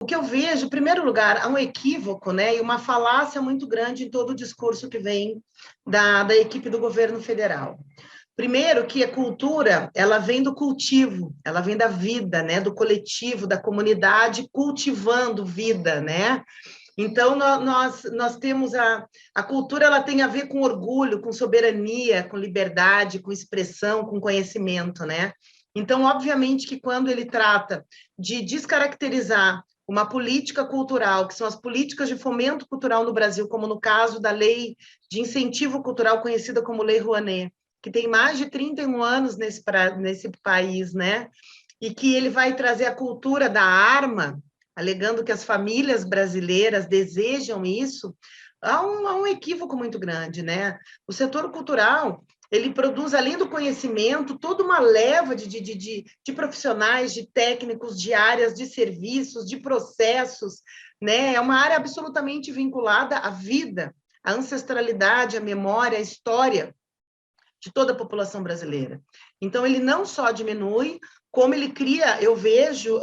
que eu vejo, em primeiro lugar, há um equívoco, né, e uma falácia muito grande em todo o discurso que vem da equipe do governo federal. Primeiro, que a cultura, ela vem do cultivo, ela vem da vida, né, do coletivo, da comunidade cultivando vida, né? Então, nós temos a cultura, ela tem a ver com orgulho, com soberania, com liberdade, com expressão, com conhecimento, né? Então, obviamente que quando ele trata de descaracterizar uma política cultural, que são as políticas de fomento cultural no Brasil, como no caso da lei de incentivo cultural, conhecida como Lei Rouanet, que tem mais de 31 anos nesse país, né? E que ele vai trazer a cultura da arma, alegando que as famílias brasileiras desejam isso, há um equívoco muito grande, né? O setor cultural, ele produz, além do conhecimento, toda uma leva de profissionais, de técnicos, de áreas, de serviços, de processos, né? É uma área absolutamente vinculada à vida, à ancestralidade, à memória, à história de toda a população brasileira. Então, ele não só diminui, como ele cria, eu vejo,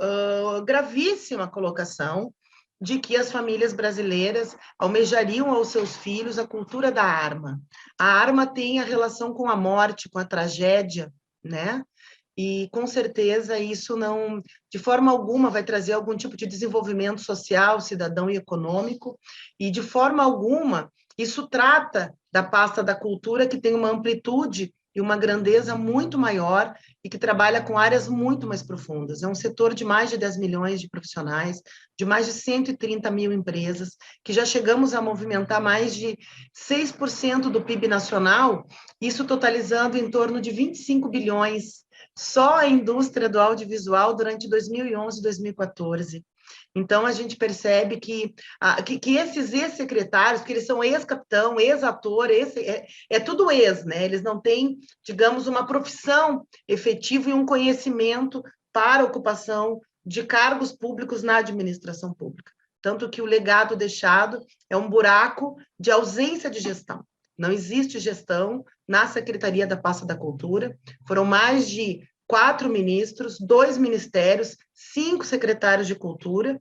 gravíssima colocação de que as famílias brasileiras almejariam aos seus filhos a cultura da arma. A arma tem a relação com a morte, com a tragédia, né? E, com certeza, isso não, de forma alguma, vai trazer algum tipo de desenvolvimento social, cidadão e econômico, e, de forma alguma, isso trata da pasta da cultura, que tem uma amplitude e uma grandeza muito maior e que trabalha com áreas muito mais profundas. É um setor de mais de 10 milhões de profissionais, de mais de 130 mil empresas, que já chegamos a movimentar mais de 6% do PIB nacional, isso totalizando em torno de 25 bilhões só a indústria do audiovisual durante 2011 e 2014. Então, a gente percebe que esses ex-secretários, que eles são ex-capitão, ex-ator, é tudo ex, né? Eles não têm, digamos, uma profissão efetiva e um conhecimento para a ocupação de cargos públicos na administração pública. Tanto que o legado deixado é um buraco de ausência de gestão. Não existe gestão na Secretaria da Pasta da Cultura. Foram mais de 4 ministros, 2 ministérios, 5 secretários de cultura,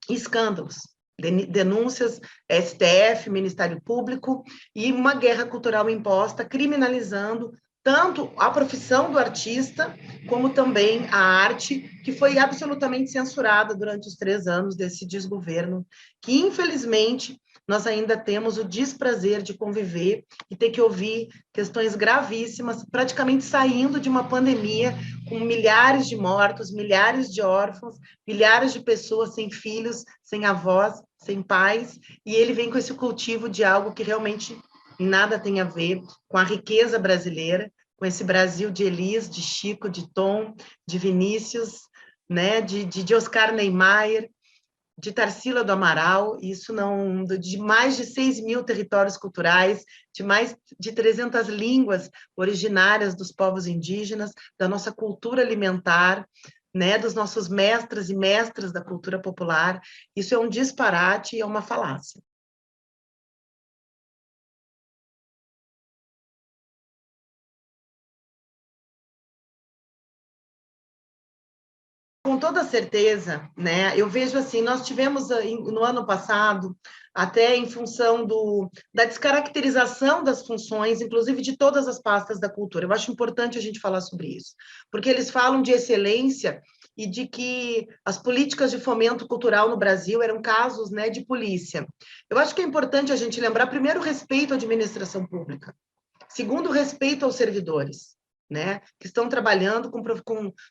escândalos, denúncias, STF, Ministério Público, e uma guerra cultural imposta, criminalizando tanto a profissão do artista, como também a arte, que foi absolutamente censurada durante os 3 anos desse desgoverno, que, infelizmente, nós ainda temos o desprazer de conviver e ter que ouvir questões gravíssimas, praticamente saindo de uma pandemia com milhares de mortos, milhares de órfãos, milhares de pessoas sem filhos, sem avós, sem pais, e ele vem com esse cultivo de algo que realmente nada tem a ver com a riqueza brasileira, com esse Brasil de Elis, de Chico, de Tom, de Vinícius, né, de Oscar Niemeyer, de Tarsila do Amaral, isso não, de mais de 6 mil territórios culturais, de mais de 300 línguas originárias dos povos indígenas, da nossa cultura alimentar, né, dos nossos mestres e mestras da cultura popular. Isso é um disparate e é uma falácia. Com toda certeza, né? Eu vejo assim, nós tivemos no ano passado, até em função da descaracterização das funções, inclusive de todas as pastas da cultura. Eu acho importante a gente falar sobre isso, porque eles falam de excelência e de que as políticas de fomento cultural no Brasil eram casos, né, de polícia. Eu acho que é importante a gente lembrar, primeiro, o respeito à administração pública, segundo, o respeito aos servidores, né, que estão trabalhando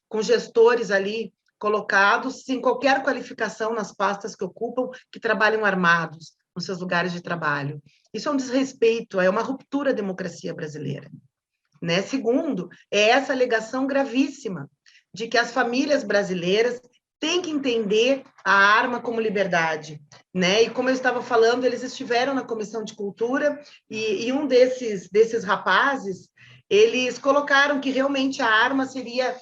com gestores ali colocados sem qualquer qualificação nas pastas que ocupam, que trabalham armados nos seus lugares de trabalho. Isso é um desrespeito, é uma ruptura à democracia brasileira, né? Segundo, é essa alegação gravíssima de que as famílias brasileiras têm que entender a arma como liberdade, né? E como eu estava falando, eles estiveram na Comissão de Cultura e um desses rapazes, eles colocaram que realmente a arma seria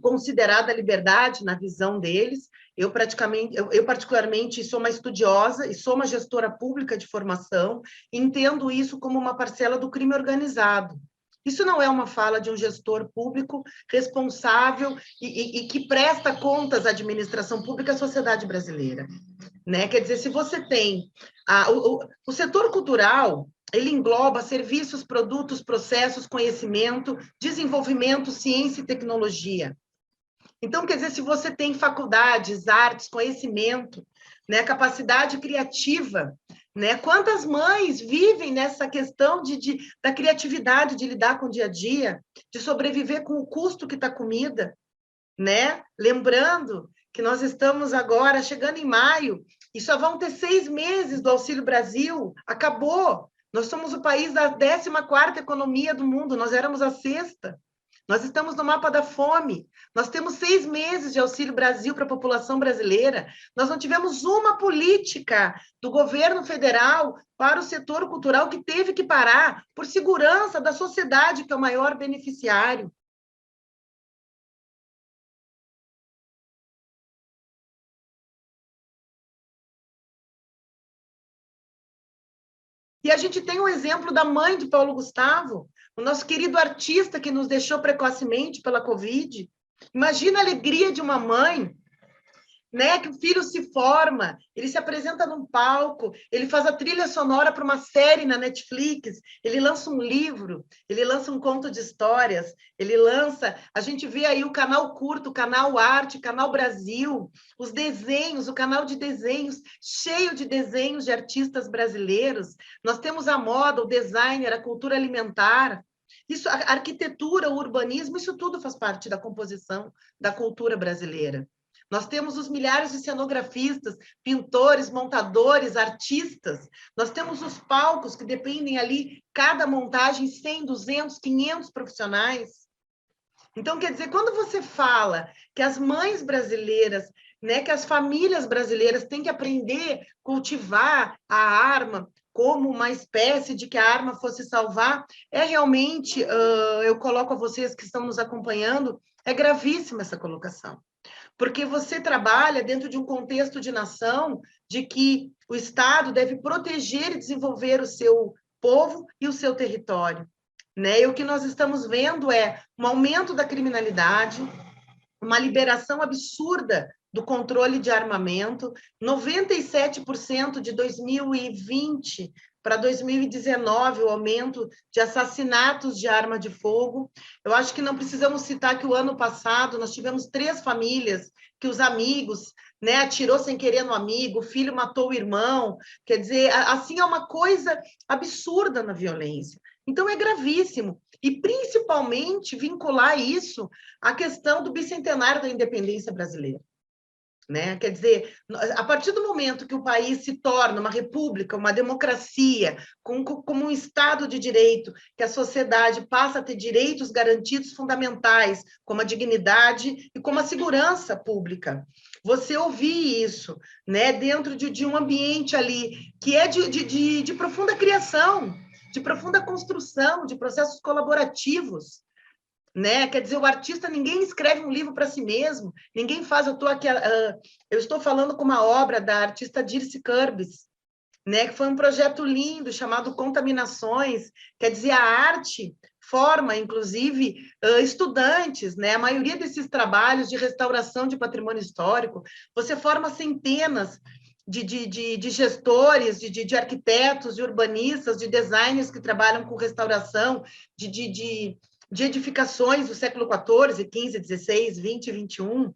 considerada liberdade na visão deles. Eu particularmente sou uma estudiosa e sou uma gestora pública de formação, entendo isso como uma parcela do crime organizado. Isso não é uma fala de um gestor público responsável e que presta contas à administração pública à sociedade brasileira, né? Quer dizer, se você tem... o setor cultural, ele engloba serviços, produtos, processos, conhecimento, desenvolvimento, ciência e tecnologia. Então, quer dizer, se você tem faculdades, artes, conhecimento, né, capacidade criativa, né, quantas mães vivem nessa questão da criatividade, de lidar com o dia a dia, de sobreviver com o custo que está a comida, né? Lembrando que nós estamos agora chegando em maio e só vão ter 6 meses do Auxílio Brasil, acabou. Nós somos o país da 14ª economia do mundo, nós éramos a 6ª. Nós estamos no mapa da fome. Nós temos 6 meses de Auxílio Brasil para a população brasileira. Nós não tivemos uma política do governo federal para o setor cultural que teve que parar por segurança da sociedade, que é o maior beneficiário. E a gente tem o exemplo da mãe de Paulo Gustavo, o nosso querido artista que nos deixou precocemente pela Covid. Imagina a alegria de uma mãe, né, que o filho se forma, ele se apresenta num palco, ele faz a trilha sonora para uma série na Netflix, ele lança um livro, ele lança um conto de histórias, ele lança... A gente vê aí o canal Curto, o canal Arte, o canal Brasil, os desenhos, o canal de desenhos, cheio de desenhos de artistas brasileiros. Nós temos a moda, o designer, a cultura alimentar, isso, a arquitetura, o urbanismo, isso tudo faz parte da composição da cultura brasileira. Nós temos os milhares de cenografistas, pintores, montadores, artistas. Nós temos os palcos que dependem ali, cada montagem, 100, 200, 500 profissionais. Então, quer dizer, quando você fala que as mães brasileiras, né, que as famílias brasileiras têm que aprender a cultivar a arma como uma espécie de que a arma fosse salvar, é realmente, eu coloco a vocês que estão nos acompanhando, é gravíssima essa colocação. Porque você trabalha dentro de um contexto de nação de que o Estado deve proteger e desenvolver o seu povo e o seu território, né? E o que nós estamos vendo é um aumento da criminalidade, uma liberação absurda do controle de armamento, 97% de 2020 para 2019, o aumento de assassinatos de arma de fogo. Eu acho que não precisamos citar que o ano passado nós tivemos 3 famílias que os amigos, né, atirou sem querer no amigo, o filho matou o irmão. Quer dizer, assim é uma coisa absurda na violência. Então, é gravíssimo. E, principalmente, vincular isso à questão do bicentenário da independência brasileira. Né? Quer dizer, a partir do momento que o país se torna uma república, uma democracia, como um Estado de direito, que a sociedade passa a ter direitos garantidos fundamentais, como a dignidade e como a segurança pública. Você ouvir isso, né, dentro de um ambiente ali que é de profunda criação, de profunda construção, de processos colaborativos, né? Quer dizer, o artista, ninguém escreve um livro para si mesmo, ninguém faz... eu estou falando com uma obra da artista Dirce Curbis, né? Que foi um projeto lindo, chamado Contaminações. Quer dizer, a arte forma, inclusive, estudantes, né? A maioria desses trabalhos de restauração de patrimônio histórico, você forma centenas de gestores, de arquitetos, de urbanistas, de designers que trabalham com restauração, de edificações do século XIV, XV, XVI, XX e XXI.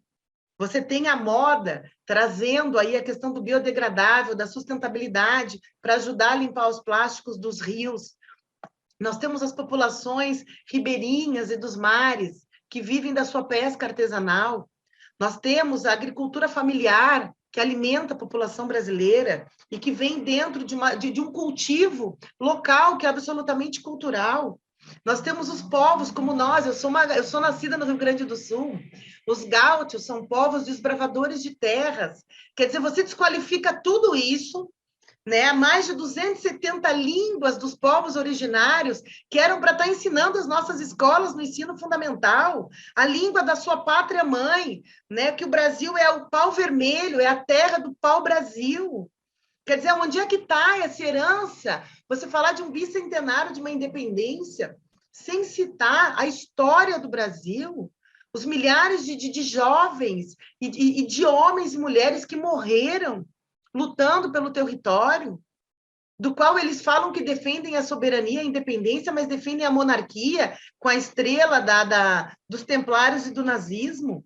Você tem a moda trazendo aí a questão do biodegradável, da sustentabilidade, para ajudar a limpar os plásticos dos rios. Nós temos as populações ribeirinhas e dos mares, que vivem da sua pesca artesanal. Nós temos a agricultura familiar, que alimenta a população brasileira e que vem dentro de um cultivo local que é absolutamente cultural. Nós temos os povos como nós, eu sou nascida no Rio Grande do Sul, os gaúchos são povos desbravadores de terras. Quer dizer, você desqualifica tudo isso, né? Mais de 270 línguas dos povos originários que eram para estar ensinando as nossas escolas no ensino fundamental, a língua da sua pátria mãe, né? Que o Brasil é o pau vermelho, é a terra do pau-brasil. Quer dizer, onde é que está essa herança? Você falar de um bicentenário de uma independência, sem citar a história do Brasil, os milhares de jovens e de homens e mulheres que morreram lutando pelo território, do qual eles falam que defendem a soberania, a independência, mas defendem a monarquia com a estrela dos templários e do nazismo.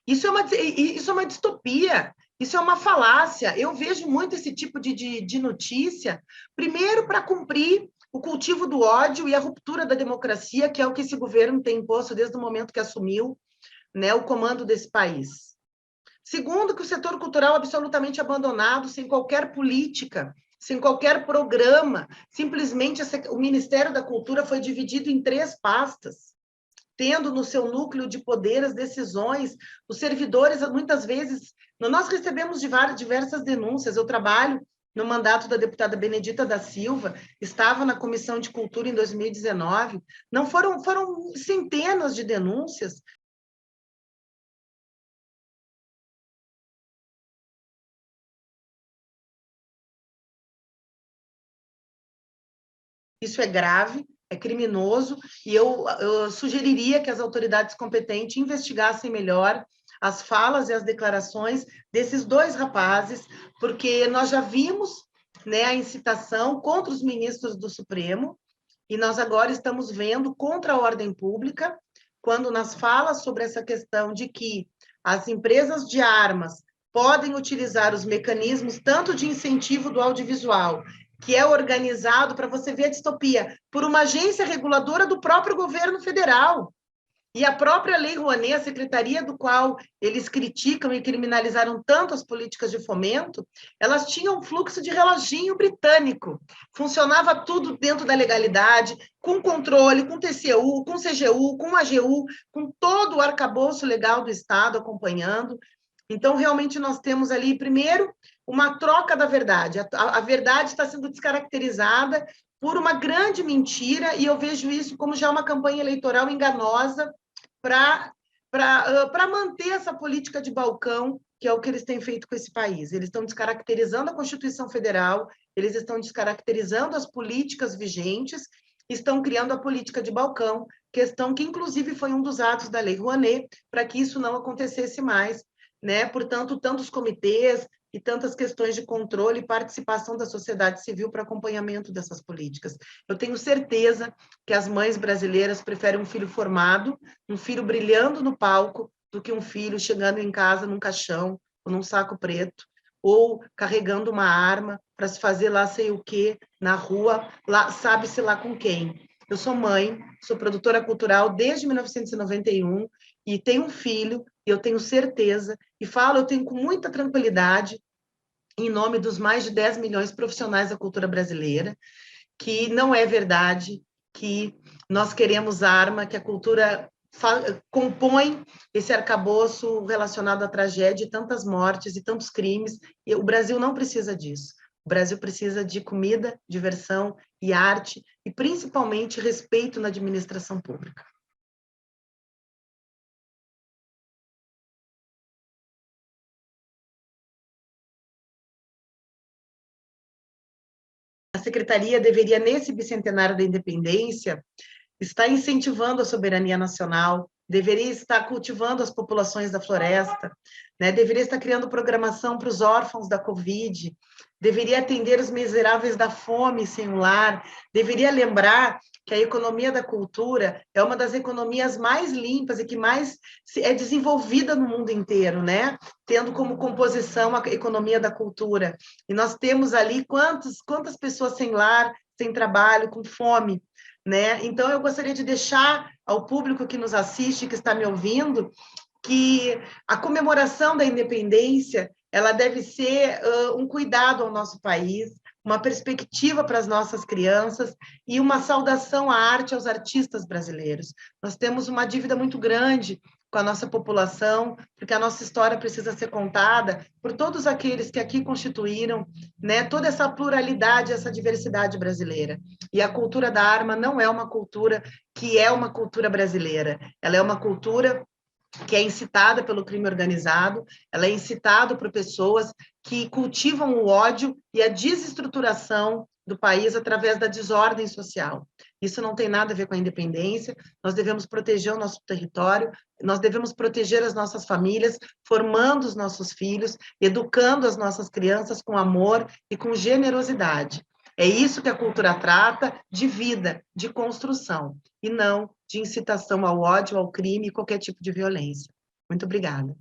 Isso é uma distopia, isso é uma falácia. Eu vejo muito esse tipo de notícia, primeiro para cumprir o cultivo do ódio e a ruptura da democracia, que é o que esse governo tem imposto desde o momento que assumiu, né, o comando desse país. Segundo, que o setor cultural é absolutamente abandonado, sem qualquer política, sem qualquer programa. Simplesmente o Ministério da Cultura foi dividido em 3 pastas, tendo no seu núcleo de poder as decisões, os servidores, muitas vezes, nós recebemos diversas denúncias. Eu trabalho no mandato da deputada Benedita da Silva, estava na Comissão de Cultura em 2019, não foram centenas de denúncias. Isso é grave, é criminoso, e eu sugeriria que as autoridades competentes investigassem melhor as falas e as declarações desses 2 rapazes, porque nós já vimos, né, a incitação contra os ministros do Supremo, e nós agora estamos vendo contra a ordem pública, quando nas falas sobre essa questão de que as empresas de armas podem utilizar os mecanismos tanto de incentivo do audiovisual, que é organizado, para você ver a distopia, por uma agência reguladora do próprio governo federal. E a própria Lei Rouanet, a secretaria do qual eles criticam e criminalizaram tanto as políticas de fomento, elas tinham um fluxo de reloginho britânico. Funcionava tudo dentro da legalidade, com controle, com TCU, com CGU, com AGU, com todo o arcabouço legal do Estado acompanhando. Então, realmente, nós temos ali, primeiro, uma troca da verdade. A verdade está sendo descaracterizada por uma grande mentira, e eu vejo isso como já uma campanha eleitoral enganosa para manter essa política de balcão, que é o que eles têm feito com esse país. Eles estão descaracterizando a Constituição Federal, eles estão descaracterizando as políticas vigentes, estão criando a política de balcão, questão que, inclusive, foi um dos atos da Lei Rouanet, para que isso não acontecesse mais, né? Portanto, tantos comitês e tantas questões de controle e participação da sociedade civil para acompanhamento dessas políticas. Eu tenho certeza que as mães brasileiras preferem um filho formado, um filho brilhando no palco, do que um filho chegando em casa num caixão ou num saco preto, ou carregando uma arma para se fazer lá sei o quê na rua, lá sabe-se lá com quem. Eu sou mãe, sou produtora cultural desde 1991 e tenho um filho, e eu tenho certeza, e falo, eu tenho com muita tranquilidade, em nome dos mais de 10 milhões de profissionais da cultura brasileira, que não é verdade que nós queremos arma, que a cultura compõe esse arcabouço relacionado à tragédia, tantas mortes e tantos crimes, e o Brasil não precisa disso. O Brasil precisa de comida, diversão e arte, e principalmente respeito na administração pública. A Secretaria deveria, nesse bicentenário da independência, estar incentivando a soberania nacional, deveria estar cultivando as populações da floresta, né? Deveria estar criando programação para os órfãos da Covid, deveria atender os miseráveis da fome sem um lar, deveria lembrar que a economia da cultura é uma das economias mais limpas e que mais é desenvolvida no mundo inteiro, né? Tendo como composição a economia da cultura. E nós temos ali quantas pessoas sem lar, sem trabalho, com fome, né? Então, eu gostaria de deixar ao público que nos assiste, que está me ouvindo, que a comemoração da independência ela deve ser um cuidado ao nosso país, uma perspectiva para as nossas crianças e uma saudação à arte, aos artistas brasileiros. Nós temos uma dívida muito grande com a nossa população, porque a nossa história precisa ser contada por todos aqueles que aqui constituíram, né, toda essa pluralidade, essa diversidade brasileira. E a cultura da arma não é uma cultura que é uma cultura brasileira, ela é uma cultura que é incitada pelo crime organizado, ela é incitada por pessoas que cultivam o ódio e a desestruturação do país através da desordem social. Isso não tem nada a ver com a independência, nós devemos proteger o nosso território, nós devemos proteger as nossas famílias, formando os nossos filhos, educando as nossas crianças com amor e com generosidade. É isso que a cultura trata, de vida, de construção, e não de incitação ao ódio, ao crime e qualquer tipo de violência. Muito obrigada.